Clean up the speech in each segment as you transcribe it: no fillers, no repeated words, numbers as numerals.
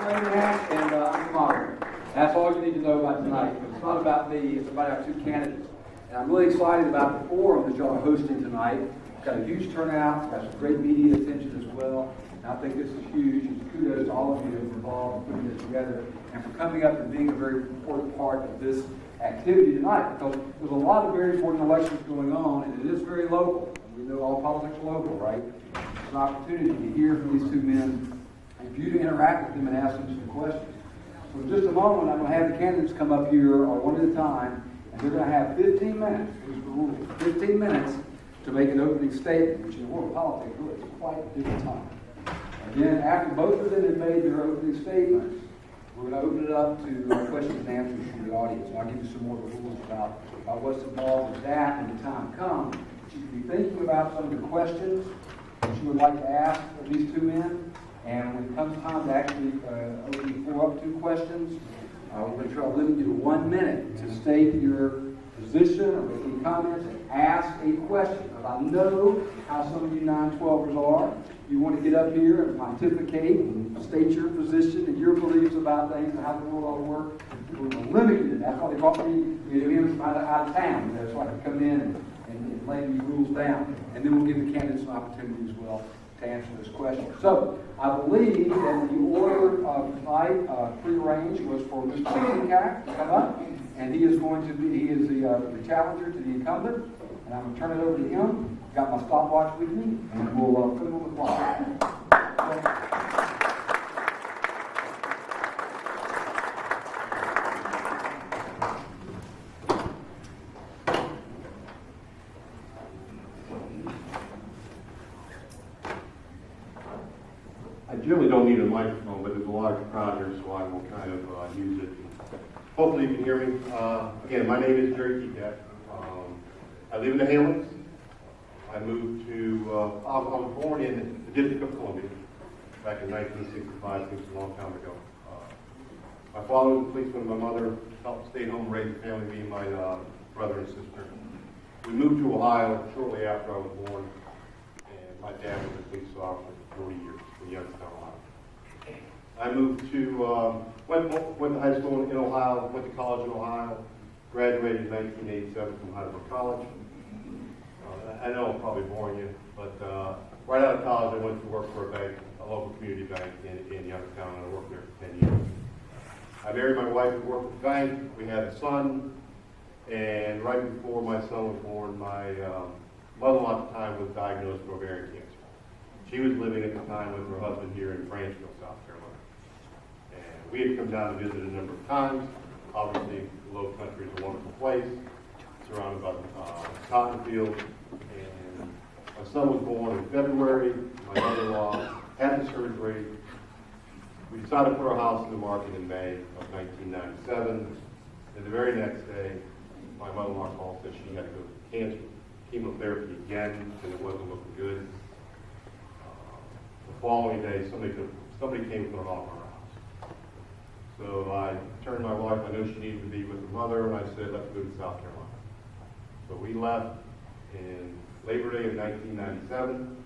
Frank Nash, and I'm the moderator. That's all you need to know about tonight. It's not about me, it's about our two candidates. And I'm really excited about the forum that y'all are hosting tonight. We've got a huge turnout, got some great media attention as well. And I think this is huge. And kudos to all of you who are involved in putting this together and for coming up and being a very important part of this activity tonight, because there's a lot of very important elections going on, and it is very local. We know all politics are local, right? It's an opportunity to hear from these two men and for you to interact with them and ask them some questions. So in just a moment, I'm going to have the candidates come up here one at a time, and they're going to have 15 minutes, here's the rule, 15 minutes to make an opening statement, which in the world of politics really is quite a different time. And then after both of them have made their opening statements, we're going to open it up to questions and answers from the audience. And I'll give you some more rules about what's involved with that when the time comes. But you can be thinking about some of the questions that you would like to ask of these two men. And when it comes time to actually open the floor up to questions, we're going to try to limit you to 1 minute to state your position or make any comments and ask a question. Because I know how some of you 912ers are. You want to get up here and pontificate and state your position and your beliefs about things and how the world ought to work. We're going to limit you. That's why they brought me from out of town, so I can come in and lay these rules down. And then we'll give the candidates an opportunity as well to answer this question. So I believe that the order of tonight, prearranged, was for Mr. Sincack to come up, and he is the challenger to the incumbent, and I'm going to turn it over to him. Got my stopwatch with me, and we'll put him on the clock. I generally don't need a microphone, but there's a large crowd here, so I will kind of use it. Hopefully you can hear me. Again, my name is Jerry Keekat. I live in the Hamlets. I moved to, I was born in the District of Columbia back in 1965, which is a long time ago. My father was a policeman, my mother helped stay home and raise the family, me and my brother and sister. We moved to Ohio shortly after I was born, and my dad was a police officer for 40 years in Youngstown, Ohio. I moved to, went to high school in Ohio, went to college in Ohio, graduated in 1987 from Heidelberg College. I know I'm probably boring you, but right out of college I went to work for a bank, a local community bank in Youngstown, and I worked there for 10 years. I married my wife who worked at the bank. We had a son, and right before my son was born, my mother-in-law at the time was diagnosed with ovarian cancer. She was living at the time with her husband here in Branchville, South Carolina. And we had come down to visit a number of times. Obviously, the Low Country is a wonderful place, surrounded by cotton fields. And my son was born in February. My mother-in-law had the surgery. We decided to put our house in the market in May of 1997. And the very next day, my mother-in-law called and said she had to go to cancer chemotherapy again because it wasn't looking good. The following day, somebody came and put an offer on our house. So I turned to my wife. I knew she needed to be with her mother, and I said, let's go to South Carolina. So we left in Labor Day of 1997,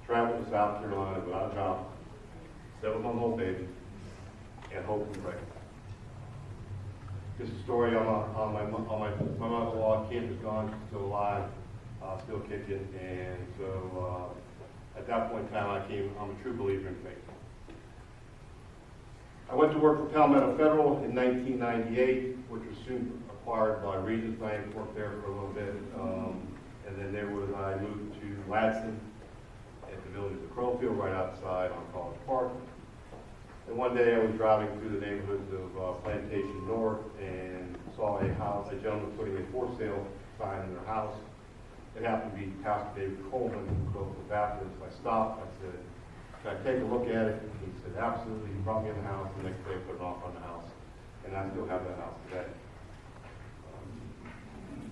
traveled to South Carolina without a job, 7-month-old baby, and hope and pray. Just a story on my mother-in-law. Kim is gone, she's still alive, still kicking, and so at that point in time, I'm a true believer in faith. I went to work for Palmetto Federal in 1998, which was soon acquired by Regions Bank. Worked there for a little bit, and then I moved to Ladson at the village of Crowfield, right outside on College Park. And one day I was driving through the neighborhoods of Plantation North and saw a gentleman putting a for sale sign in their house. It happened to be Pastor David Coleman, who built the Baptist. I stopped. I said, "Can I take a look at it?" He said, "Absolutely." He brought me in the house. The next day I put an offer on the house, and I still have that house today.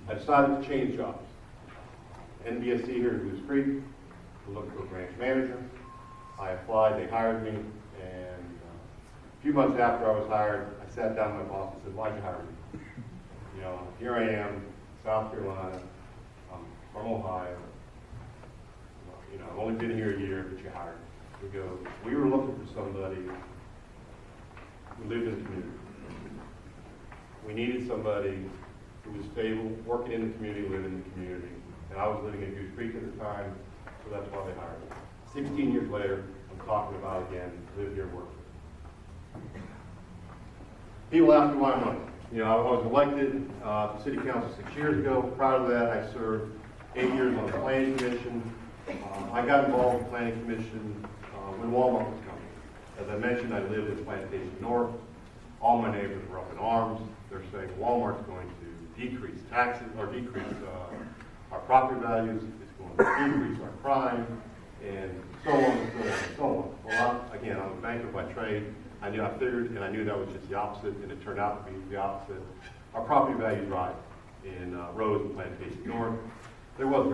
I decided to change jobs. NBSC here in Goose Creek, to look for a branch manager. I applied. They hired me, and a few months after I was hired, I sat down with my boss and said, "Why'd you hire me? You know, here I am, South Carolina. I'm from Ohio. You know, I've only been here a year, but you hired me." We were looking for somebody we lived in the community. We needed somebody who was stable, working in the community, living in the community. And I was living in Goose Creek at the time, so that's why they hired me. 16 years later, I'm talking about it again, live here, work here. People ask me why I'm running. You know, I was elected to City Council 6 years ago. Prior to that, I served 8 years on the Planning Commission. I got involved in the Planning Commission when Walmart was coming. As I mentioned, I lived in Plantation North. All my neighbors were up in arms. They're saying Walmart's going to decrease taxes or decrease our property values. It's going to increase our crime, and so on and so on and so on. Well, again, I'm a banker by trade. I figured, and I knew that was just the opposite, and it turned out to be the opposite. Our property values rise in Rose and Plantation North. There was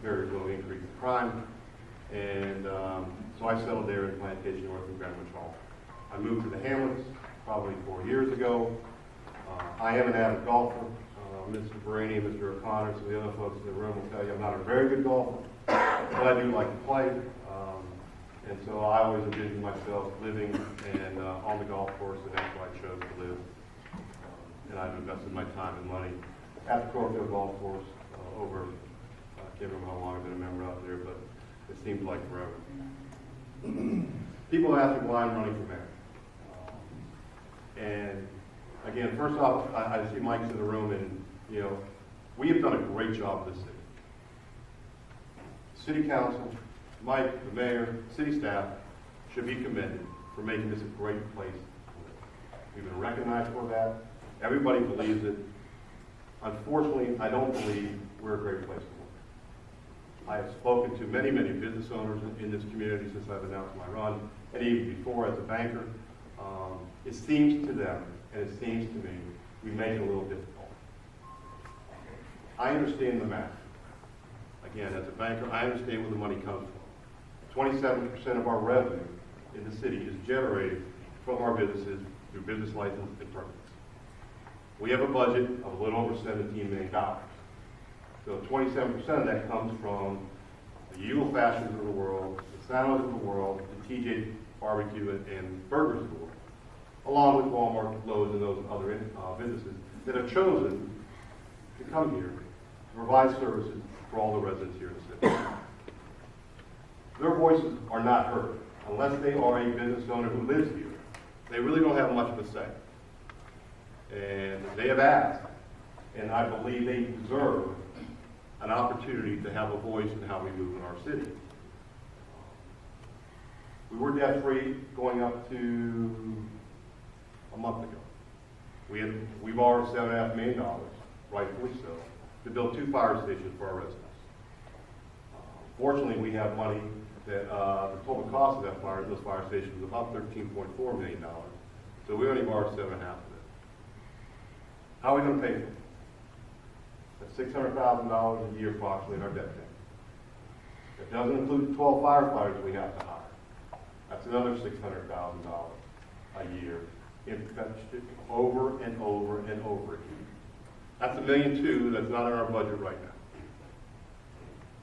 very low increase in crime, and so I settled there in Plantation North and Greenwich Hall. I moved to the Hamlets probably 4 years ago. I am an avid golfer. Mr. Baraney, Mr. O'Connor, some of the other folks in the room will tell you I'm not a very good golfer, but I do like to play. And so I always envisioned myself living and on the golf course, and that's why I chose to live. And I've invested my time and money at the Corfield Golf Course over, I can't remember how long I've been a member out there, but it seems like forever. People ask me why I'm running for mayor. And again, first off, I see Mike's in the room, and you know, we have done a great job with this city. City Council, Mike, the mayor, city staff should be commended for making this a great place to live. We've been recognized for that. Everybody believes it. Unfortunately, I don't believe we're a great place to live. I have spoken to many, many business owners in this community since I've announced my run, and even before as a banker. It seems to them, and it seems to me, we make it a little difficult. I understand the math. Again, as a banker, I understand where the money comes from. 27% of our revenue in the city is generated from our businesses through business license and permits. We have a budget of a little over $17 million. So 27% of that comes from the Yule Fashions of the world, the Sandals of the world, the TJ Barbecue and Burgers of the world, along with Walmart, Lowe's, and those other businesses that have chosen to come here to provide services for all the residents here in the city. Their voices are not heard unless they are a business owner who lives here. They really don't have much of a say. And they have asked, and I believe they deserve an opportunity to have a voice in how we move in our city. We were debt-free going up to a month ago. We borrowed $7.5 million, rightfully so, to build 2 fire stations for our residents. Fortunately, we have money that the total cost of those fire stations was about $13.4 million. So we only borrowed $7.5 of it. How are we going to pay for it? That's $600,000 a year approximately in our debt payment. It doesn't include the 12 firefighters we have to hire. That's another $600,000 a year invested over and over and over again. That's $1.2 million that's not in our budget right now.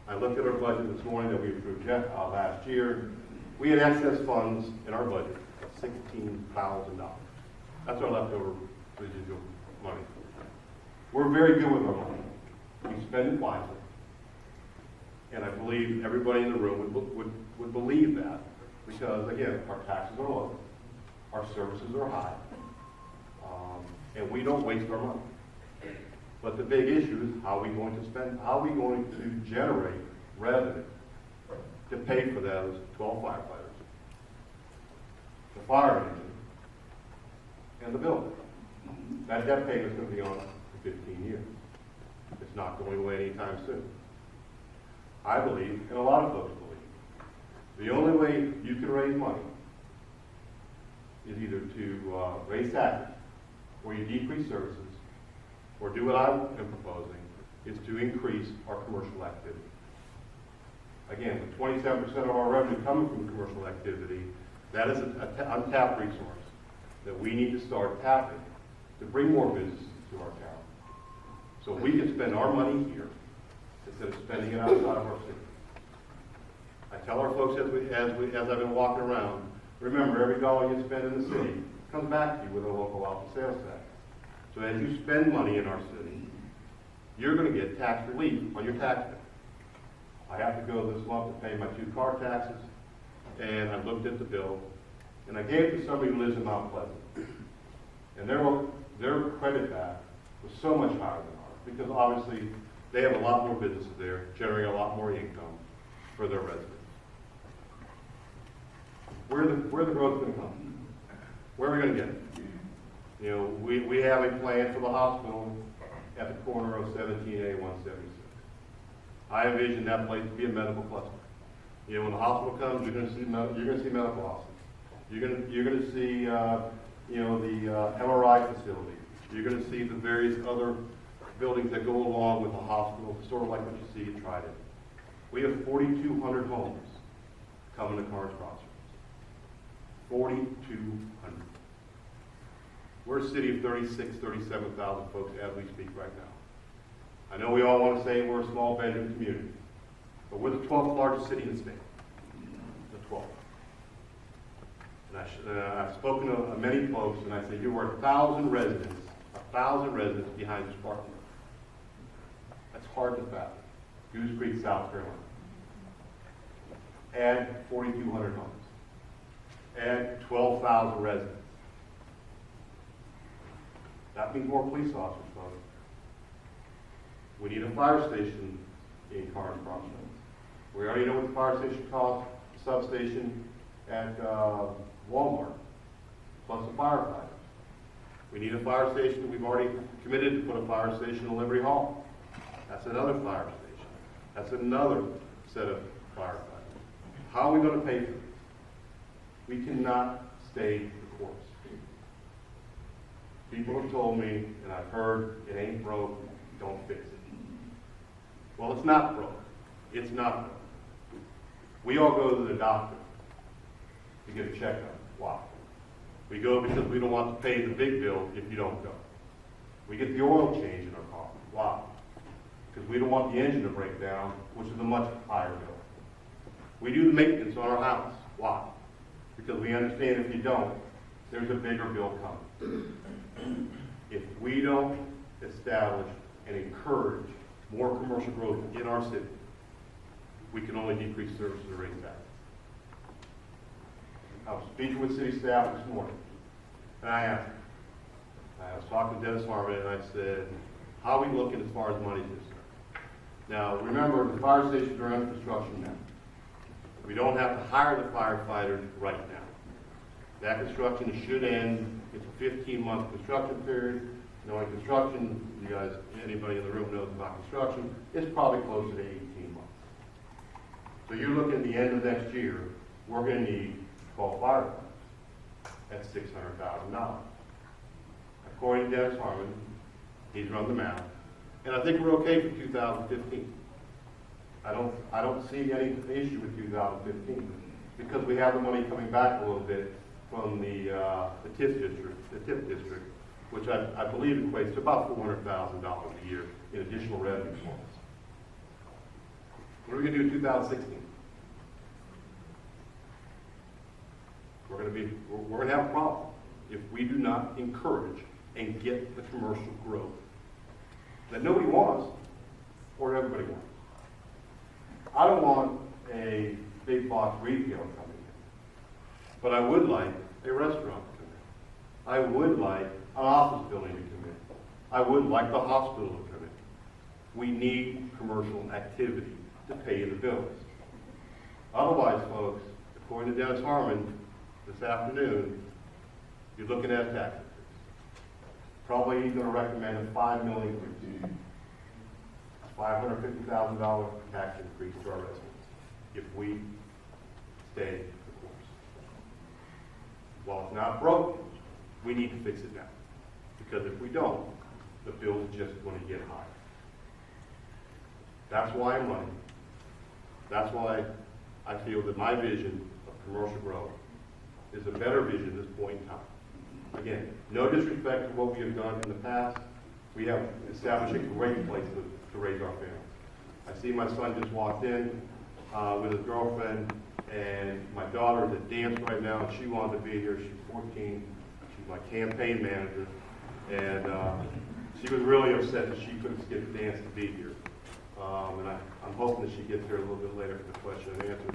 I looked at our budget this morning that we approved last year. We had excess funds in our budget of $16,000. That's our leftover residual money. We're very good with our money. We spend it wisely. And I believe everybody in the room would believe that. Because, again, our taxes are low, our services are high, and we don't waste our money. But the big issue is how are we going to spend, how are we going to generate revenue to pay for those 12 firefighters, the fire engine, and the building. That debt payment is going to be on for 15 years. It's not going away anytime soon. I believe, and a lot of folks believe, the only way you can raise money is either to raise taxes, or you decrease services, or do what I am proposing, is to increase our commercial activity. Again, with 27% of our revenue coming from commercial activity, that is an untapped resource that we need to start tapping to bring more businesses to our town. So we can spend our money here instead of spending it outside of our city. I tell our folks as I've been walking around, remember, every dollar you spend in the city comes back to you with a local option sales tax. So as you spend money in our city, you're going to get tax relief on your tax bill. I have to go this month to pay my 2 car taxes, and I looked at the bill, and I gave it to somebody who lives in Mount Pleasant. And their credit back was so much higher than ours, because obviously they have a lot more businesses there, generating a lot more income for their residents. Where the growth going to come? Where are we going to get it? You know, we have a plan for the hospital at the corner of 17A 176. I envision that place to be a medical cluster. You know, when the hospital comes, you're going to see medical offices. You're going to see you know, the MRI facility. You're going to see the various other buildings that go along with the hospital, sort of like what you see at Trident. We have 4,200 homes coming to Carnes Crossroads. 4,200. We're a city of 36,000, 37,000 folks as we speak right now. I know we all want to say we're a small bedroom community, but we're the 12th largest city in the state. The 12th. And I've spoken to many folks, and I say, you were 1,000 residents behind this parking lot. That's hard to fathom. Goose Creek, South Carolina. Add 4,200 homes. Add 12,000 residents. That means more police officers, folks. We need a fire station in Carnes Crossroads. We already know what the fire station costs, the substation at Walmart, plus the firefighters. We need a fire station. We've already committed to put a fire station in Liberty Hall. That's another fire station. That's another set of firefighters. How are we going to pay for this? We cannot stay the course. People have told me, and I've heard, it ain't broke, don't fix it. Well, it's not broke. It's not broke. We all go to the doctor to get a checkup. Why? We go because we don't want to pay the big bill if you don't go. We get the oil change in our car. Why? Because we don't want the engine to break down, which is a much higher bill. We do the maintenance on our house. Why? Because we understand if you don't, there's a bigger bill coming. If we don't establish and encourage more commercial growth in our city, we can only decrease services and raise taxes. I was speaking with city staff this morning, and I was talking to Dennis Harmon, and I said, how are we looking as far as money is concerned? Now, remember, the fire stations are under construction now. We don't have to hire the firefighters right now. That construction should end. It's a 15-month construction period. Knowing construction, you guys, anybody in the room knows about construction, it's probably closer to 18 months. So you're looking at the end of next year, we're going to need 12 firefighters at $600,000. According to Dennis Harmon, he's run the math, and I think we're okay for 2015. I don't see any issue with 2015 because we have the money coming back a little bit from the TIF district, which I believe equates to about $400,000 a year in additional revenue for us. What are we going to do in 2016? We're going to have a problem if we do not encourage and get the commercial growth that nobody wants or everybody wants. I don't want a big box retail coming in, but I would like a restaurant to come in. I would like an office building to come in. I would like the hospital to come in. We need commercial activity to pay the bills. Otherwise, folks, according to Dennis Harmon this afternoon, you're looking at a tax increase. Probably he's going to recommend a $5 million increase. $550,000 tax increase to our residents if we stay the course. While it's not broken, we need to fix it now. Because if we don't, the bill is just going to get higher. That's why I'm running. That's why I feel that my vision of commercial growth is a better vision at this point in time. Again, no disrespect to what we have done in the past. We have established a great place to raise our family. I see my son just walked in with his girlfriend, and my daughter is at dance right now, and she wanted to be here. She's 14. She's my campaign manager, and she was really upset that she couldn't skip the dance to be here. And I'm hoping that she gets here a little bit later for the question and answer.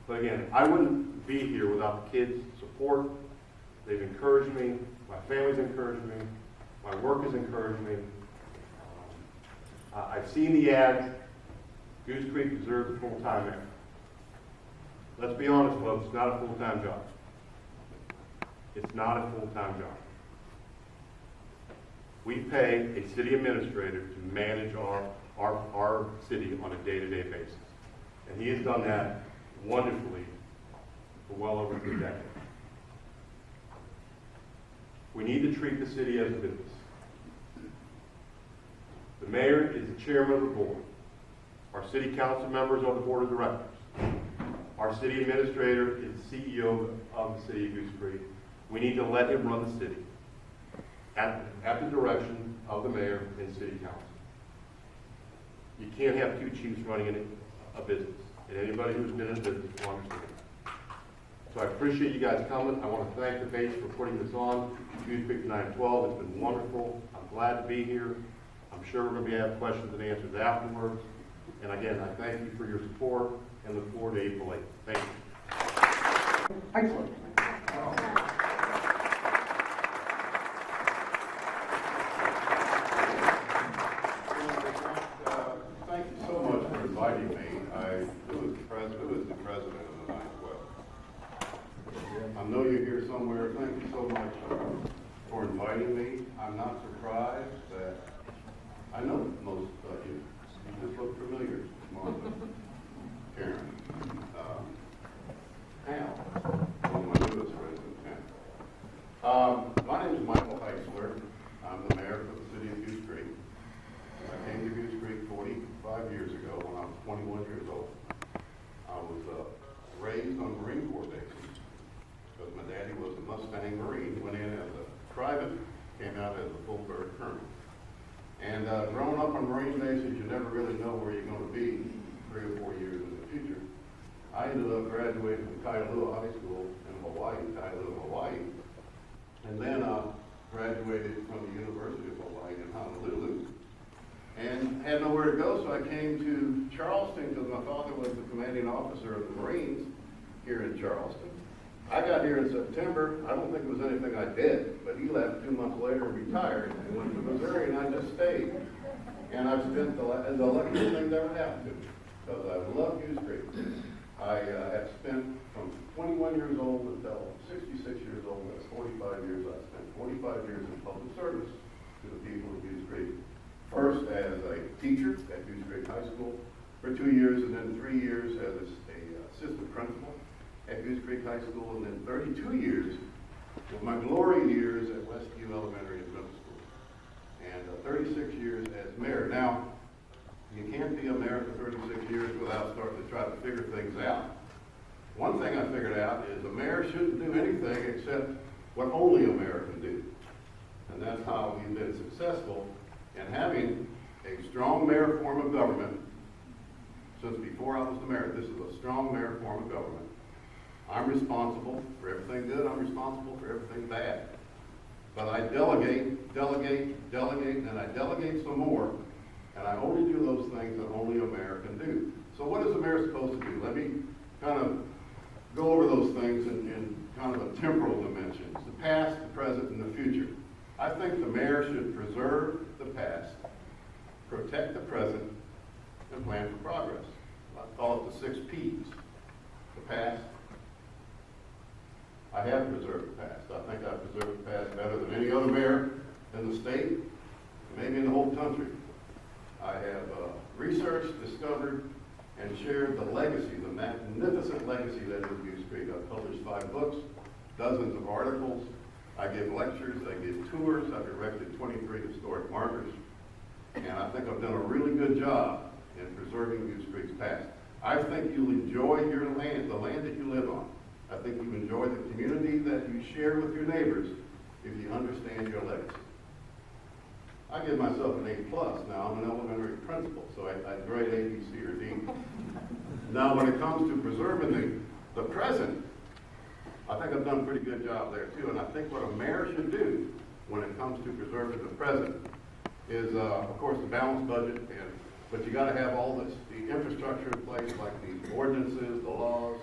But again, I wouldn't be here without the kids' support. They've encouraged me, my family's encouraged me, my work has encouraged me. I've seen the ads. Goose Creek deserves a full-time mayor. Let's be honest, folks, it's not a full-time job. It's not a full-time job. We pay a city administrator to manage our city on a day-to-day basis. And he has done that wonderfully for well over 2 decades. We need to treat the city as a business. The mayor is the chairman of the board. Our city council members are the board of directors. Our city administrator is the CEO of the city of Goose Creek. We need to let him run the city at the direction of the mayor and city council. You can't have two chiefs running a business, and anybody who's been in business will understand that. So I appreciate you guys coming. I want to thank the base for putting this on, Goose Creek 912. It's been wonderful. I'm glad to be here. I'm sure we're going to have questions and answers afterwards. And again, I thank you for your support and look forward to April 8th. Thank you. Excellent. Thank you so much for inviting me. Who is the president of the 912? I know you're here somewhere. Thank you so much for inviting me. I'm not surprised that I know most of you. You just look familiar. Martha, Karen, Hal, one of my newest residents, Hal. My name is Michael Heisler. I'm the mayor for the city of Goose Creek. I came to Goose Creek 45 years ago when I was 21 years old. I was raised on Marine Corps bases because my daddy was a Mustang Marine, went in as a private, came out as a full-bird colonel. And growing up on Marine bases, you never really know where you're going to be 3 or 4 years in the future. I ended up graduating from Kailua High School in Hawaii, Kailua, Hawaii, and then graduated from the University of Hawaii in Honolulu. And had nowhere to go, so I came to Charleston because my father was the commanding officer of the Marines here in Charleston. I got here in September. I don't think it was anything I did, but he left 2 months later and retired and went to Missouri, and I just stayed. And I've spent the luckiest thing that ever happened to me because I love Goose Creek. I have spent from 21 years old until 66 years old. That's 45 years. I spent 45 years in public service to the people of Goose Creek. First as a teacher at Goose Creek High School for 2 years, and then 3 years as an assistant principal at Goose Creek High School, and then 32 years of my glory years at Westview Elementary and Middle School, and 36 years as mayor. Now, you can't be a mayor for 36 years without starting to try to figure things out. One thing I figured out is a mayor shouldn't do anything except what only a mayor can do. And that's how we've been successful in having a strong mayor form of government since before I was the mayor. This is a strong mayor form of government. I'm responsible for everything good. I'm responsible for everything bad. But I delegate, and I delegate some more, and I only do those things that only a mayor can do. So what is a mayor supposed to do? Let me kind of go over those things in kind of a temporal dimensions, the past, the present, and the future. I think the mayor should preserve the past, protect the present, and plan for progress. I call it the 6 Ps. The past. I have preserved the past. I think I've preserved the past better than any other mayor in the state, maybe in the whole country. I have researched, discovered, and shared the legacy, the magnificent legacy that is Goose Creek. I've published 5 books, dozens of articles. I give lectures, I give tours, I've erected 23 historic markers, and I think I've done a really good job in preserving Goose Creek's past. I think you'll enjoy your land, the land that you live on. I think you enjoy the community that you share with your neighbors if you understand your legacy. I give myself an A+. Now, I'm an elementary principal, so I grade A, B, C, or D. Now, when it comes to preserving the present, I think I've done a pretty good job there too, and I think what a mayor should do when it comes to preserving the present is, of course, the balanced budget, but you gotta have all the infrastructure in place, like the ordinances, the laws,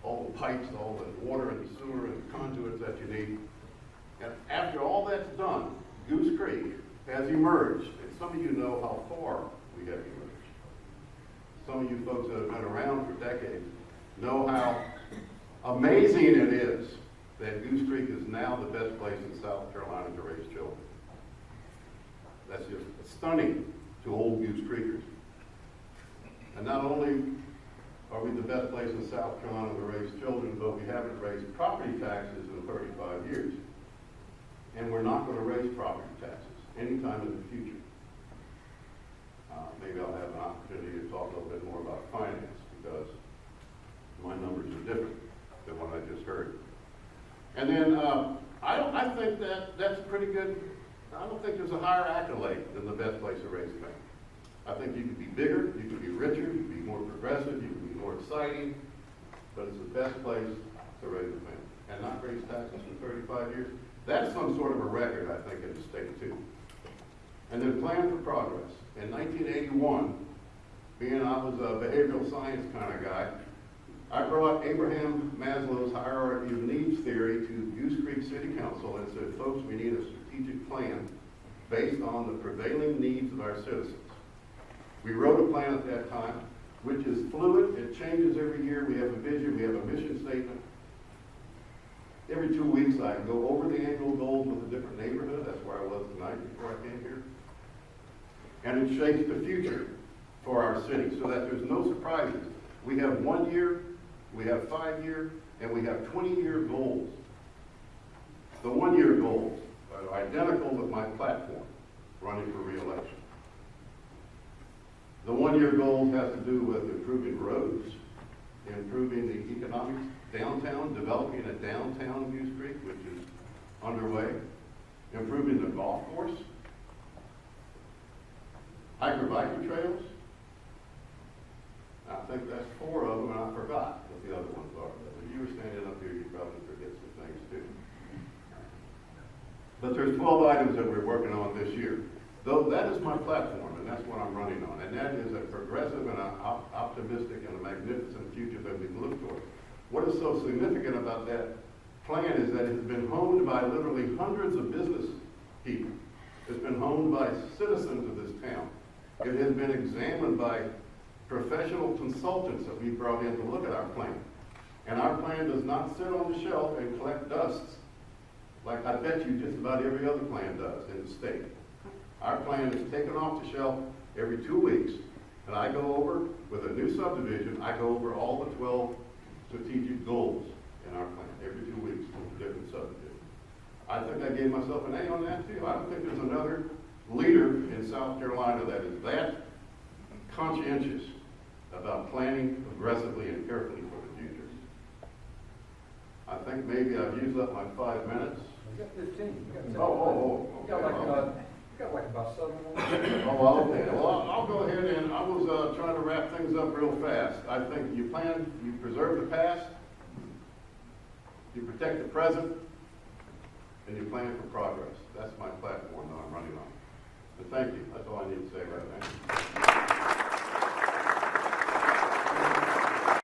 all the pipes, all the water and the sewer and the conduits that you need. And after all that's done, Goose Creek has emerged, and some of you know how far we have emerged. Some of you folks that have been around for decades know how amazing it is that Goose Creek is now the best place in South Carolina to raise children. That's just stunning to old Goose Creekers. And not only are we the best place in South Carolina to raise children, but we haven't raised property taxes in 35 years. And we're not going to raise property taxes anytime in the future. Maybe I'll have an opportunity to talk a little bit more about finance, because my numbers are different than what I just heard. And then I think that's pretty good. I don't think there's a higher accolade than the best place to raise a family. I think you could be bigger, you could be richer, you could be more progressive, you could be more exciting, but it's the best place to raise a family. And not raise taxes for 35 years. That's some sort of a record, I think, in the state too. And then plan for progress. In 1981, being I was a behavioral science kind of guy, I brought Abraham Maslow's hierarchy of needs theory to Goose Creek City Council and said, folks, we need a strategic plan based on the prevailing needs of our citizens. We wrote a plan at that time, which is fluid. It changes every year. We have a vision. We have a mission statement. Every 2 weeks, I go over the annual goals with a different neighborhood. That's where I was tonight before I came here. And it shapes the future for our city so that there's no surprises. We have 1 year, we have 5 year, and we have 20-year goals. The 1 year goals are identical with my platform, running for re-election. The 1 year goals have to do with improving roads, improving the economics downtown, developing a downtown Goose Creek, which is underway, improving the golf course, hiker-biker trails. I think that's 4 of them, and I forgot what the other ones are. If you were standing up here, you'd probably forget some things too. But there's 12 items that we're working on this year. Though that is my platform, and that's what I'm running on. And that is a progressive and an optimistic and a magnificent future that we can look toward. What is so significant about that plan is that it has been honed by literally hundreds of business people. It's been honed by citizens of this town. It has been examined by professional consultants that we brought in to look at our plan. And our plan does not sit on the shelf and collect dusts like I bet you just about every other plan does in the state. Our plan is taken off the shelf every 2 weeks, and I go over, with a new subdivision, I go over all the 12 strategic goals in our plan every 2 weeks with a different subdivision. I think I gave myself an A on that too. I don't think there's another leader in South Carolina that is that conscientious about planning aggressively and carefully for the future. I think maybe I've used up my 5 minutes. You got 15. You got like about 7 more. Oh, okay. Well, I'll go ahead and I was trying to wrap things up real fast. I think you preserve the past, you protect the present, and you plan for progress. That's my platform that I'm running on. But thank you. That's all I need to say right now.